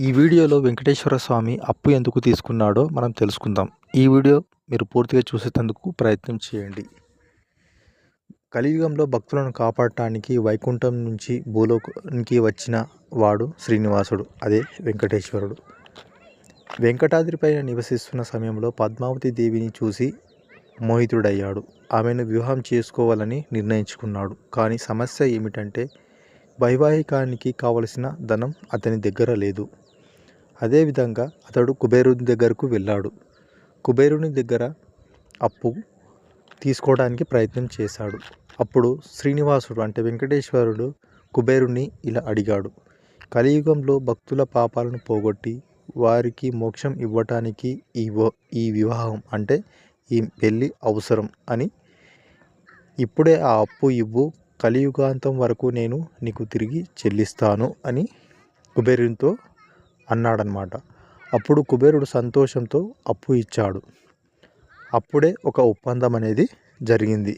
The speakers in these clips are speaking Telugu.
ఈ వీడియోలో వెంకటేశ్వర స్వామి అప్పు ఎందుకు తీసుకున్నాడో మనం తెలుసుకుందాం. ఈ వీడియో మీరు పూర్తిగా చూసేందుకు ప్రయత్నం చేయండి. కలియుగంలో భక్తులను కాపాడటానికి వైకుంఠం నుంచి భూలోకానికి వచ్చిన వాడు శ్రీనివాసుడు, అదే వెంకటేశ్వరుడు. వెంకటాద్రిపైన నివసిస్తున్న సమయంలో పద్మావతి దేవిని చూసి మోహితుడయ్యాడు. ఆమెను వివాహం చేసుకోవాలని నిర్ణయించుకున్నాడు. కానీ సమస్య ఏమిటంటే వైవాహికానికి కావలసిన ధనం అతని దగ్గర లేదు. అదేవిధంగా అతడు కుబేరుని దగ్గరకు వెళ్ళాడు. కుబేరుని దగ్గర అప్పు తీసుకోవడానికి ప్రయత్నం చేశాడు. అప్పుడు శ్రీనివాసుడు అంటే వెంకటేశ్వరుడు కుబేరుని ఇలా అడిగాడు, కలియుగంలో భక్తుల పాపాలను పోగొట్టి వారికి మోక్షం ఇవ్వటానికి ఈ వివాహం అంటే ఈ పెళ్ళి అవసరం అని, ఇప్పుడే ఆ అప్పు ఇవ్వు, కలియుగాంతం వరకు నేను నీకు తిరిగి చెల్లిస్తాను అని కుబేరునితో అన్నాడనమాట. అప్పుడు కుబేరుడు సంతోషంతో అప్పు ఇచ్చాడు. అప్పుడే ఒక ఒప్పందం అనేది జరిగింది.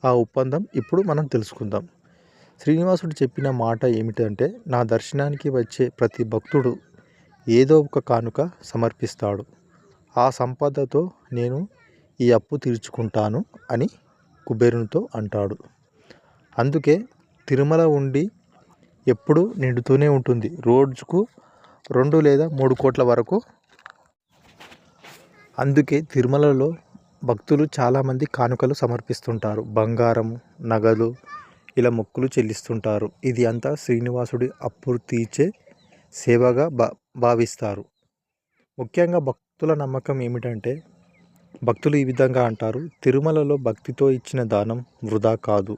ఆ ఒప్పందం ఇప్పుడు మనం తెలుసుకుందాం. శ్రీనివాసుడు చెప్పిన మాట ఏమిటంటే, నా దర్శనానికి వచ్చే ప్రతి భక్తుడు ఏదో ఒక కానుక సమర్పిస్తాడు. ఆ సంపదతో నేను ఈ అప్పు తీర్చుకుంటాను అని కుబేరునితో అంటాడు. అందుకే తిరుమల ఉండి ఎప్పుడు నిండుతూనే ఉంటుంది. రోజుకు 2 లేదా 3 కోట్ల వరకు. అందుకే తిరుమలలో భక్తులు చాలామంది కానుకలు సమర్పిస్తుంటారు. బంగారం, నగదు ఇలా మొక్కులు చెల్లిస్తుంటారు. ఇది అంతా శ్రీనివాసుడి అప్పు తీర్చే సేవగా భావిస్తారు. ముఖ్యంగా భక్తుల నమ్మకం ఏమిటంటే, భక్తులు ఈ విధంగా అంటారు, తిరుమలలో భక్తితో ఇచ్చిన దానం వృధా కాదు.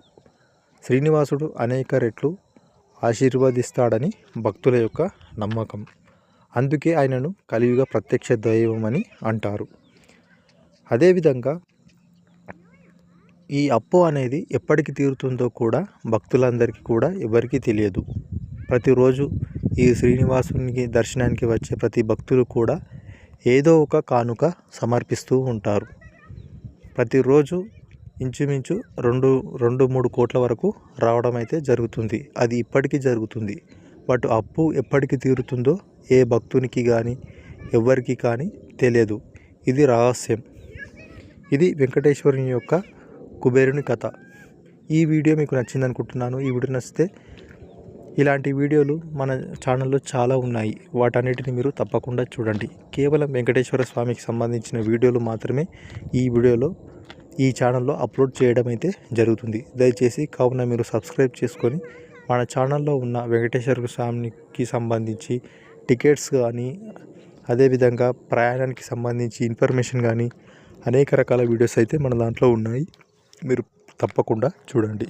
శ్రీనివాసుడు అనేక రెట్లు ఆశీర్వదిస్తాడని భక్తుల యొక్క నమ్మకం. అందుకే ఆయనను కలియుగ ప్రత్యక్ష దైవం అని అంటారు. అదేవిధంగా ఈ అప్పు అనేది ఎప్పటికి తీరుతుందో కూడా భక్తులందరికీ కూడా ఎవరికీ తెలియదు. ప్రతిరోజు ఈ శ్రీనివాసునికి దర్శనానికి వచ్చే ప్రతి భక్తులు కూడా ఏదో ఒక కానుక సమర్పిస్తూ ఉంటారు. ప్రతిరోజు ఇంచుమించు 2-3 కోట్ల వరకు రావడం అయితే జరుగుతుంది. అది ఇప్పటికీ జరుగుతుంది. బట్ అప్పు ఎప్పటికి తీరుతుందో ఏ భక్తునికి కానీ ఎవరికి కానీ తెలియదు. ఇది రహస్యం. ఇది వెంకటేశ్వరుని యొక్క కుబేరుని కథ. ఈ వీడియో మీకు నచ్చింది అనుకుంటున్నాను. ఈ వీడియో నచ్చితే ఇలాంటి వీడియోలు మన ఛానల్లో చాలా ఉన్నాయి. వాటన్నిటిని మీరు తప్పకుండా చూడండి. కేవలం వెంకటేశ్వర స్వామికి సంబంధించిన వీడియోలు మాత్రమే ఈ ఛానల్లో అప్లోడ్ చేయడం అయితే జరుగుతుంది. దయచేసి కావున మీరు సబ్స్క్రైబ్ చేసుకొని మన ఛానల్లో ఉన్న వెంకటేశ్వర స్వామికి సంబంధించి టికెట్స్ కానీ, అదేవిధంగా ప్రయాణానికి సంబంధించి ఇన్ఫర్మేషన్ కానీ అనేక రకాల వీడియోస్ అయితే మన దాంట్లో ఉన్నాయి. మీరు తప్పకుండా చూడండి.